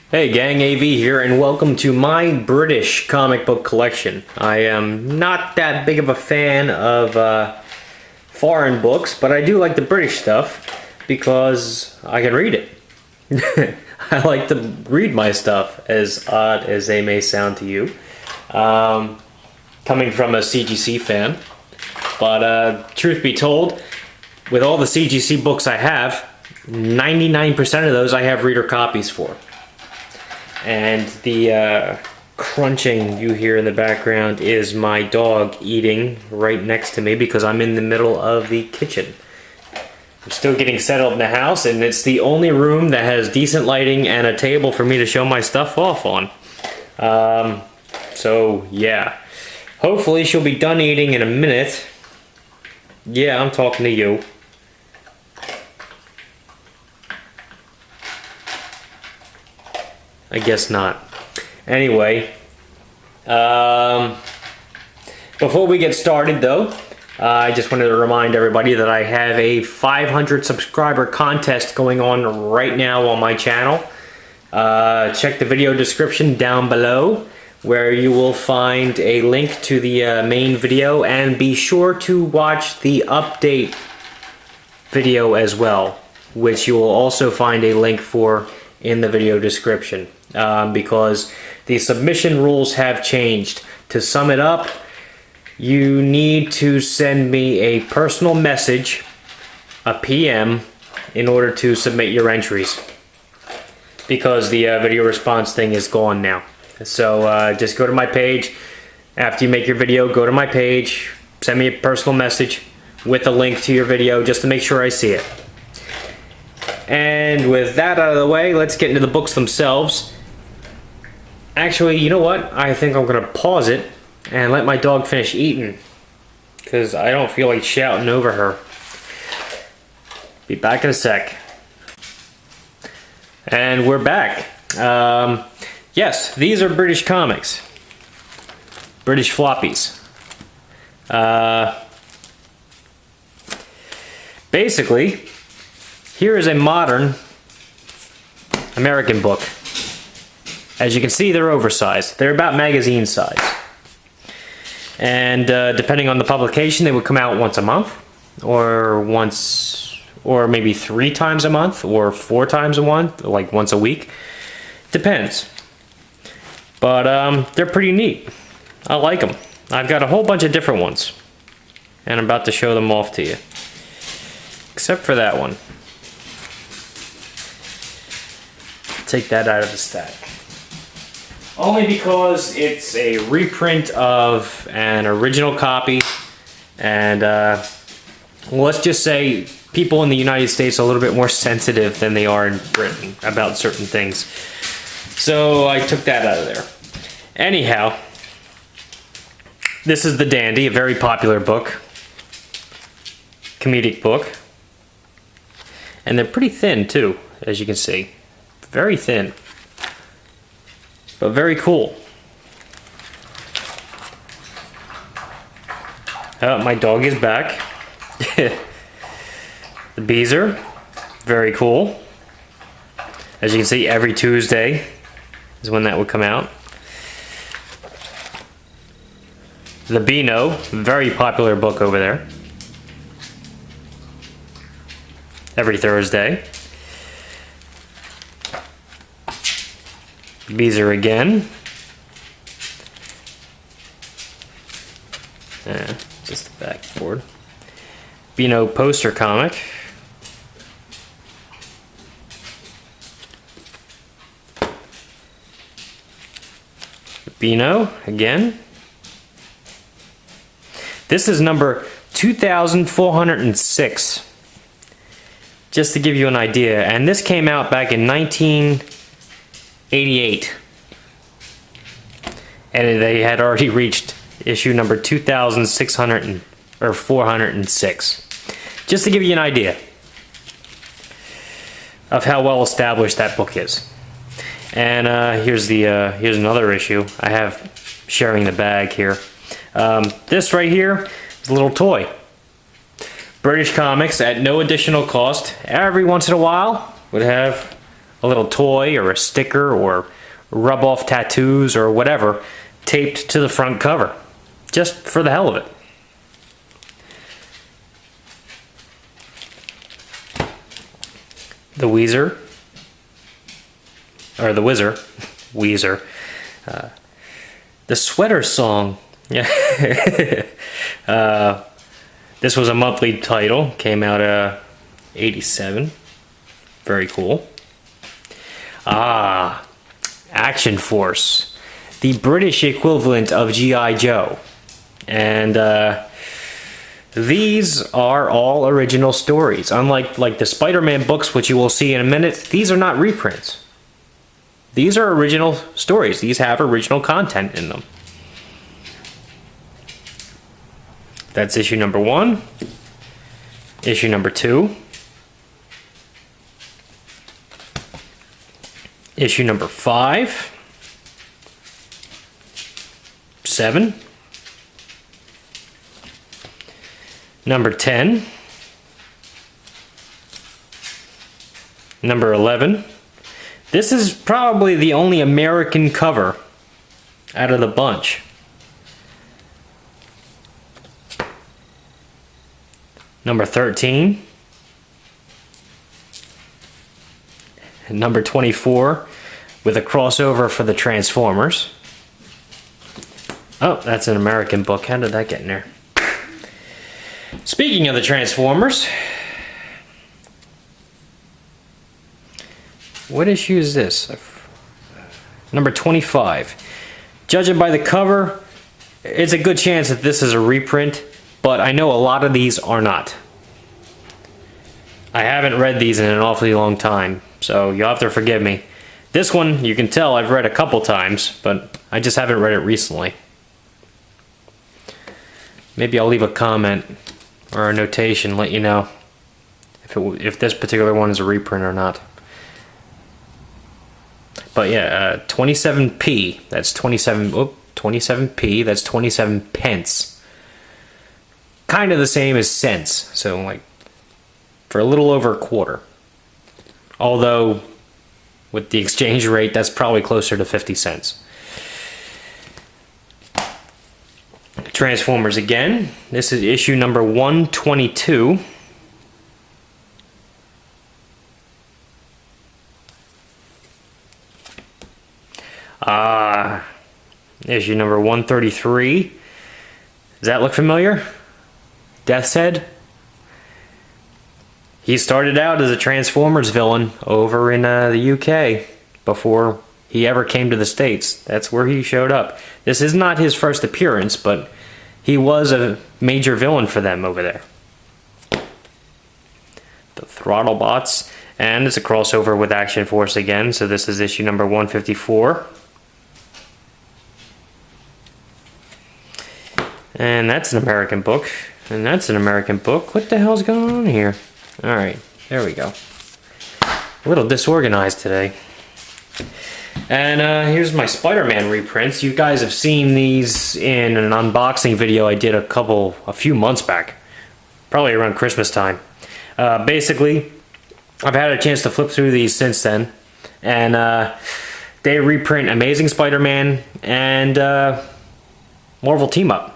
Hey gang, AV here, and welcome to my British comic book collection. I am not that big of a fan of foreign books, but I do like the British stuff because I can read it. I like to read my stuff, as odd as they may sound to you, coming from a CGC fan. But truth be told, with all the CGC books I have, 99% of those I have reader copies for. And the crunching you hear in the background is my dog eating right next to me because I'm in the middle of the kitchen. I'm still getting settled in the house, and it's the only room that has decent lighting and a table for me to show my stuff off on. So yeah, hopefully she'll be done eating in a minute. Yeah, I'm talking to you. I guess not. Anyway, before we get started though, I just wanted to remind everybody that I have a 500 subscriber contest going on right now on my channel. Check the video description down below where you will find a link to the main video, and be sure to watch the update video as well, which you will also find a link for in the video description. Because the submission rules have changed. To sum it up, you need to send me a personal message, a PM, in order to submit your entries, because the video response thing is gone now. So just go to my page. After you make your video, go to my page, send me a personal message with a link to your video just to make sure I see it. And with that out of the way, let's get into the books themselves. Actually, you know what? I think I'm going to pause it and let my dog finish eating, because I don't feel like shouting over her. Be back in a sec. And we're back. Yes, these are British comics. British floppies. Basically, here is a modern American book. As you can see, they're oversized. They're about magazine size. And depending on the publication, they would come out once a month, or maybe 3 times a month, or 4 times a month, like once a week. Depends. But they're pretty neat. I like them. I've got a whole bunch of different ones, and I'm about to show them off to you. Except for that one. Take that out of the stack. Only because it's a reprint of an original copy, and let's just say people in the United States are a little bit more sensitive than they are in Britain about certain things. So I took that out of there. Anyhow, this is The Dandy, a very popular book. Comedic book. And they're pretty thin too, as you can see. Very thin. But very cool. My dog is back. The Beezer, very cool. As you can see, every Tuesday is when that would come out. The Beano, very popular book over there. Every Thursday. Beezer again. Just the backboard. Beano poster comic. Beano again. This is number 2406. Just to give you an idea, and this came out back in 1988, and they had already reached issue number 406. Just to give you an idea of how well established that book is. And here's another issue. I have sharing the bag here. This right here is a little toy. British comics at no additional cost. Every once in a while would have a little toy or a sticker or rub off tattoos or whatever taped to the front cover, just for the hell of it. The Weezer, or the Whizzer, Weezer, the Sweater Song. Yeah. This was a monthly title, came out '87. Very cool. Action Force, the British equivalent of G.I. Joe. And these are all original stories. Unlike the Spider-Man books, which you will see in a minute, these are not reprints. These are original stories. These have original content in them. That's issue number 1. Issue number 2. Issue number 5. 7. Number 10. Number 11. This is probably the only American cover out of the bunch. Number 13. And number 24 with a crossover for the Transformers. Oh, that's an American book. How did that get in there? Speaking of the Transformers, what issue is this? Number 25. Judging by the cover, it's a good chance that this is a reprint, but I know a lot of these are not. I haven't read these in an awfully long time, so you'll have to forgive me. This one, you can tell I've read a couple times, but I just haven't read it recently. Maybe I'll leave a comment or a notation, let you know if this particular one is a reprint or not. But yeah, 27p, that's 27p, that's 27 pence. Kind of the same as cents, so like for a little over a quarter. Although with the exchange rate, that's probably closer to 50 cents. Transformers again. This is issue number 122. Issue number 133. Does that look familiar? Death's Head? He started out as a Transformers villain over in the UK before he ever came to the States. That's where he showed up. This is not his first appearance, but he was a major villain for them over there. The Throttlebots, and it's a crossover with Action Force again, so this is issue number 154. And that's an American book, and that's an American book. What the hell's going on here? Alright, there we go. A little disorganized today. And here's my Spider-Man reprints. You guys have seen these in an unboxing video I did a few months back. Probably around Christmas time. Basically, I've had a chance to flip through these since then. And they reprint Amazing Spider-Man and Marvel Team Up.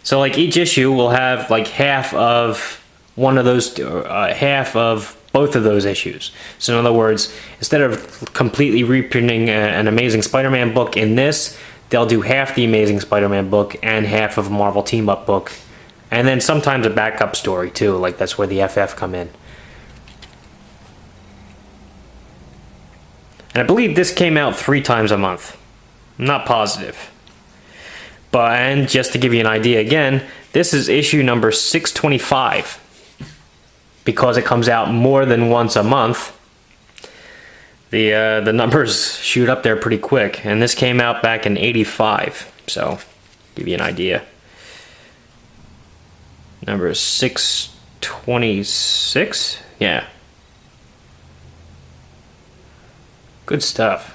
So like each issue will have like half of one of those, half of both of those issues. So in other words, instead of completely reprinting an Amazing Spider-Man book in this, they'll do half the Amazing Spider-Man book and half of a Marvel Team Up book. And then sometimes a backup story too, like that's where the FF come in. And I believe this came out 3 times a month. I'm not positive. But, and just to give you an idea again, this is issue number 625. Because it comes out more than once a month, the numbers shoot up there pretty quick. And this came out back in '85, so give you an idea. Number 626, yeah. Good stuff.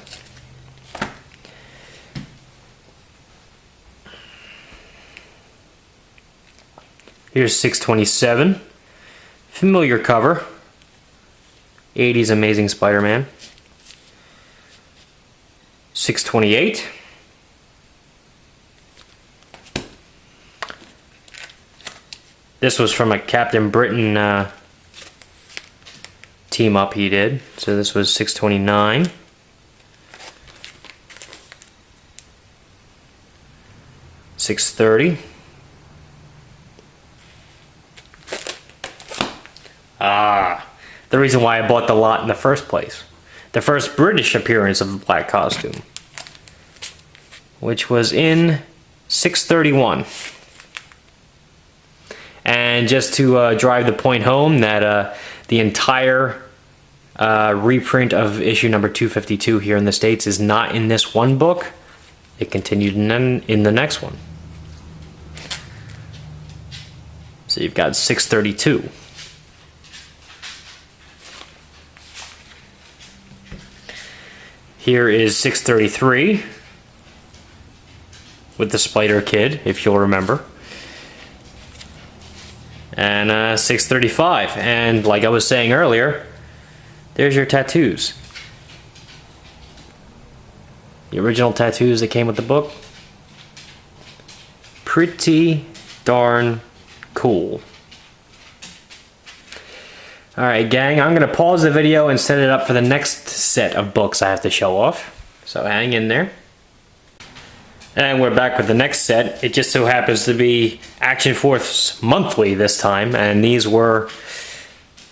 Here's 627. Familiar cover. 80s Amazing Spider-Man. 628. This was from a Captain Britain team up he did. So this was 629. $630. The reason why I bought the lot in the first place. The first British appearance of the black costume, which was in 631. And just to drive the point home that the entire reprint of issue number 252 here in the States is not in this one book. It continued in the next one. So you've got 632. Here is 633 with the Spider Kid, if you'll remember. And 635. And like I was saying earlier, there's your tattoos. The original tattoos that came with the book. Pretty darn cool. Alright gang, I'm going to pause the video and set it up for the next set of books I have to show off. So hang in there. And we're back with the next set. It just so happens to be Action Force monthly this time, and these were,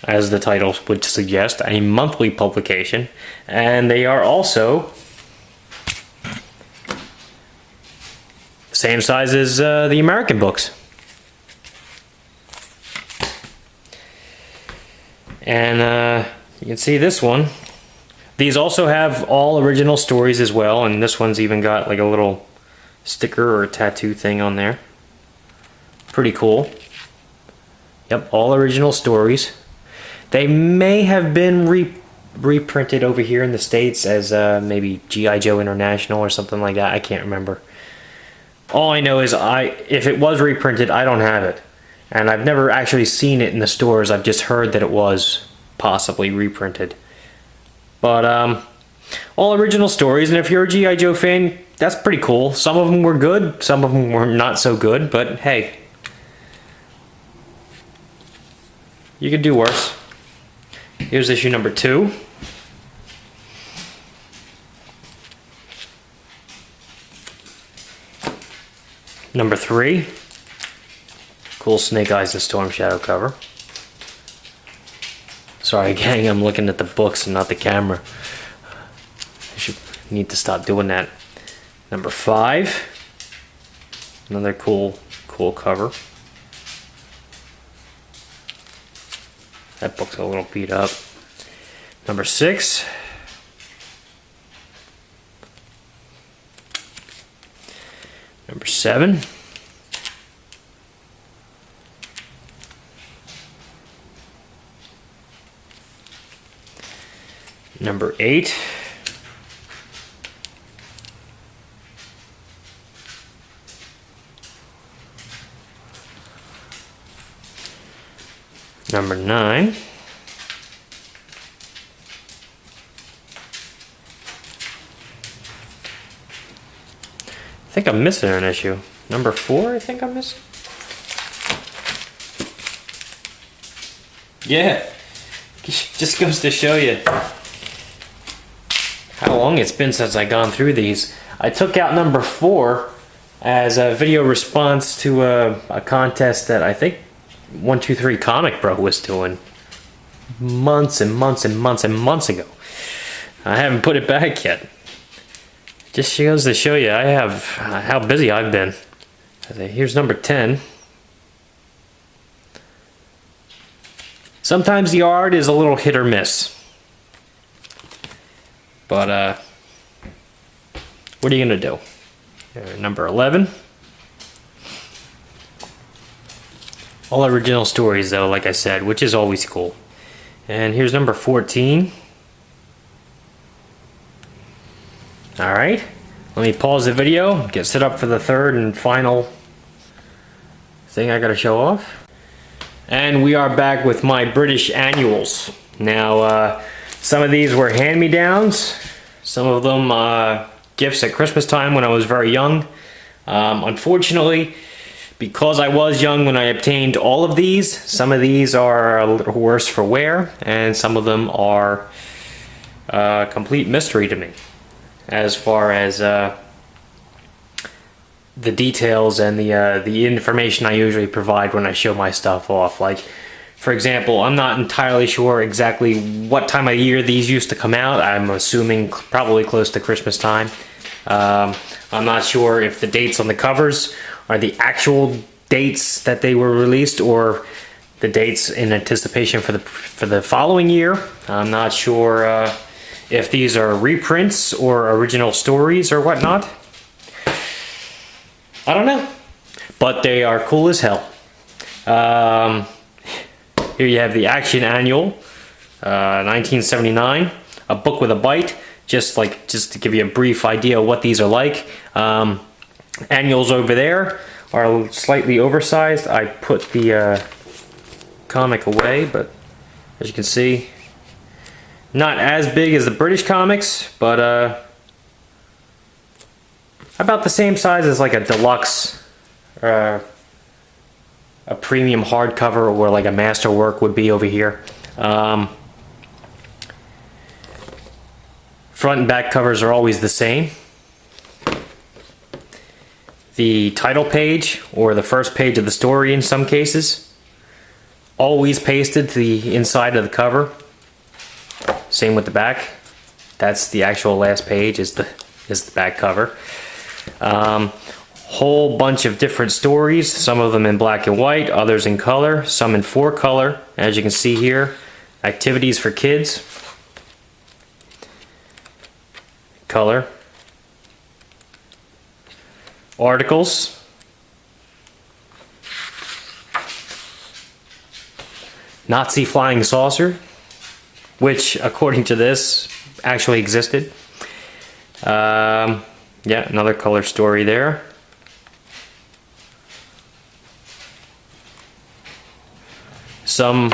as the title would suggest, a monthly publication. And they are also the same size as the American books. And you can see this one. These also have all original stories as well, and this one's even got like a little sticker or a tattoo thing on there. Pretty cool. Yep, all original stories. They may have been reprinted over here in the States as maybe G.I. Joe International or something like that. I can't remember. All I know is if it was reprinted, I don't have it. And I've never actually seen it in the stores. I've just heard that it was possibly reprinted. But all original stories, and if you're a G.I. Joe fan, that's pretty cool. Some of them were good, some of them were not so good, but hey, you could do worse. Here's issue number 2. Number 3. Cool Snake Eyes and Storm Shadow cover. Sorry gang, I'm looking at the books and not the camera. I need to stop doing that. Number 5. Another cool cover. That book's a little beat up. Number 6. Number 7. Number 8. Number 9. I think I'm missing an issue. Number 4, I think I'm missing. Yeah, just goes to show you how long it's been since I've gone through these. I took out number 4 as a video response to a contest that I think 123 Comic Bro was doing months and months and months and months ago. I haven't put it back yet. Just goes to show you how busy I've been. Here's number 10. Sometimes the art is a little hit or miss. But, what are you going to do? Number 11. All original stories, though, like I said, which is always cool. And here's number 14. Alright, let me pause the video, get set up for the third and final thing I gotta show off. And we are back with my British annuals. Now, some of these were hand-me-downs. Some of them gifts at Christmas time when I was very young. Unfortunately, because I was young when I obtained all of these, some of these are a little worse for wear, and some of them are a complete mystery to me as far as the details and the information I usually provide when I show my stuff off. Like, for example, I'm not entirely sure exactly what time of year these used to come out. I'm assuming probably close to Christmas time. I'm not sure if the dates on the covers are the actual dates that they were released or the dates in anticipation for the following year. I'm not sure if these are reprints or original stories or whatnot. I don't know, but they are cool as hell. Here you have the Action Annual, 1979, a book with a bite. Just to give you a brief idea of what these are like. Annuals over there are slightly oversized. I put the comic away, but as you can see, not as big as the British comics, but about the same size as like a deluxe, a premium hardcover, or like a masterwork would be over here. Front and back covers are always the same. The title page, or the first page of the story in some cases, always pasted to the inside of the cover. Same with the back. That's the actual last page, is the back cover. Whole bunch of different stories, some of them in black and white, others in color, some in 4-color. As you can see here, activities for kids. Color. Articles. Nazi flying saucer, which according to this actually existed. Yeah, another color story there. Some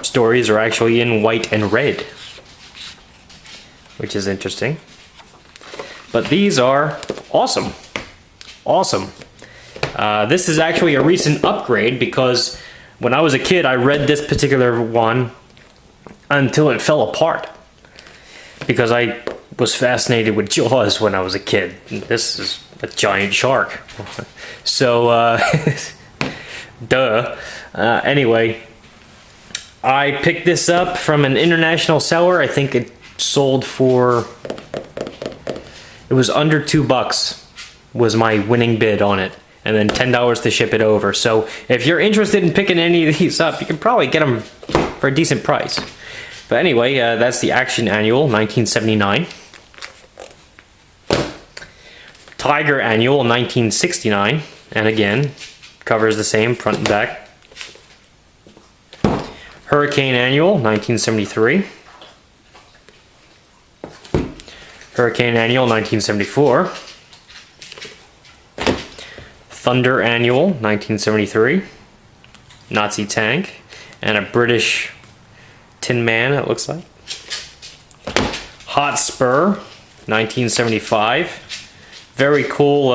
stories are actually in white and red, which is interesting. But these are awesome. Awesome. This is actually a recent upgrade, because when I was a kid I read this particular one until it fell apart, because I was fascinated with Jaws when I was a kid. This is a giant shark. So, duh. Anyway, I picked this up from an international seller. I think it sold for... it was under $2 was my winning bid on it, and then $10 to ship it over. So if you're interested in picking any of these up, you can probably get them for a decent price. But anyway, that's the Action Annual, 1979. Tiger Annual, 1969. And again, cover is the same, front and back. Hurricane Annual, 1973. Hurricane Annual, 1974. Thunder Annual, 1973. Nazi tank. And a British Tin Man, it looks like. Hotspur, 1975. Very cool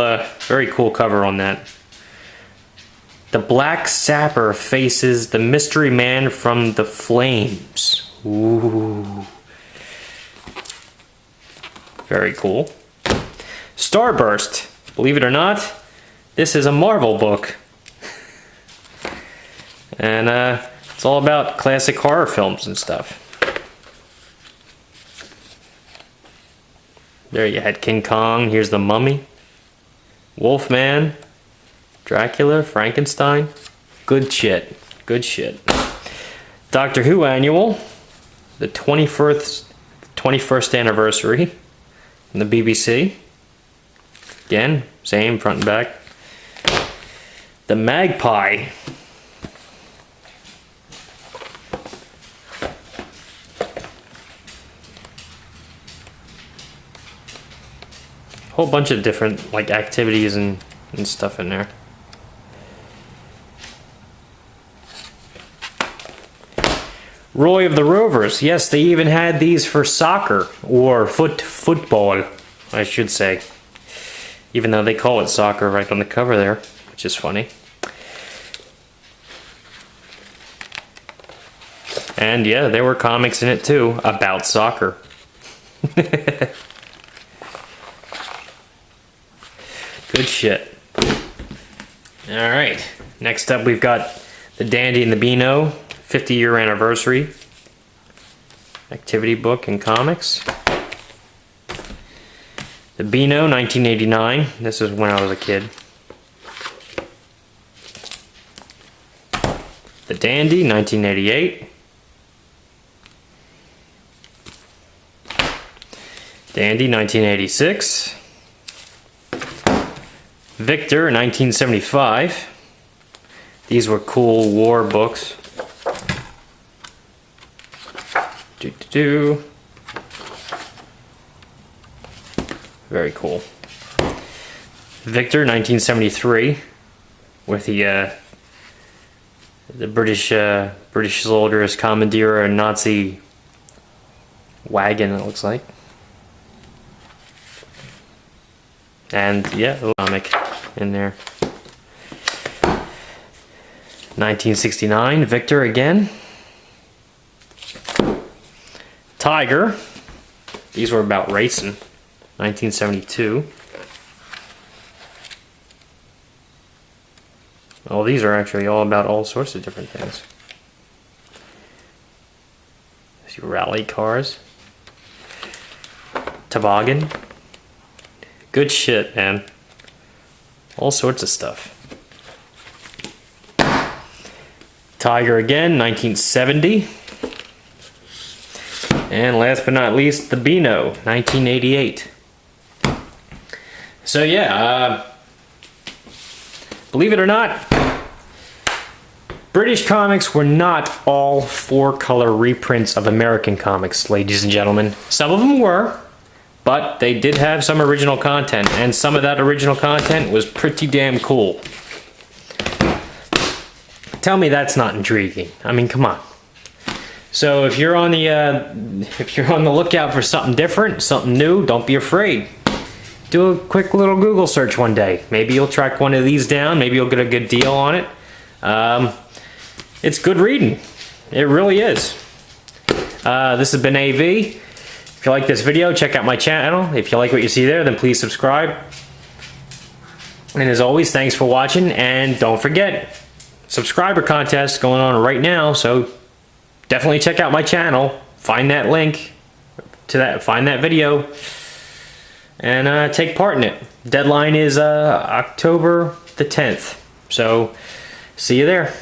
cover on that. The Black Sapper faces the mystery man from the flames. Ooh. Very cool. Starburst. Believe it or not, this is a Marvel book. And it's all about classic horror films and stuff. There you had King Kong. Here's the Mummy. Wolfman. Dracula. Frankenstein. Good shit. Good shit. Doctor Who Annual. The 21st anniversary. From the BBC. Again, same front and back. The Magpie. Whole bunch of different like activities and stuff in there. Roy of the Rovers. Yes, they even had these for soccer, or football, I should say. Even though they call it soccer right on the cover there, which is funny. And yeah, there were comics in it too, about soccer. Good shit. Alright, next up we've got the Dandy and the Beano 50-year anniversary activity book and comics. The Beano 1989, this is when I was a kid. The Dandy 1988. Dandy 1986. Victor 1975. These were cool war books. Very cool. Victor 1973 with the British soldiers commandeer a Nazi wagon, it looks like. And yeah, a comic in there. 1969, Victor again. Tiger. These were about racing. 1972. Oh, these are actually all about all sorts of different things. See, rally cars. Toboggan. Good shit, man. All sorts of stuff. Tiger again, 1970. And last but not least, the Beano, 1988. So yeah, believe it or not, British comics were not all 4-color reprints of American comics, ladies and gentlemen. Some of them were, but they did have some original content, and some of that original content was pretty damn cool. Tell me that's not intriguing. I mean, come on. So if you're on the lookout for something different, something new, don't be afraid. Do a quick little Google search one day. Maybe you'll track one of these down. Maybe you'll get a good deal on it. It's good reading. It really is. This has been AV. If you like this video, check out my channel. If you like what you see there, then please subscribe. And as always, thanks for watching. And don't forget, subscriber contest going on right now. So definitely check out my channel. Find that link to that. Find that video. And take part in it. Deadline is October the 10th. So see you there.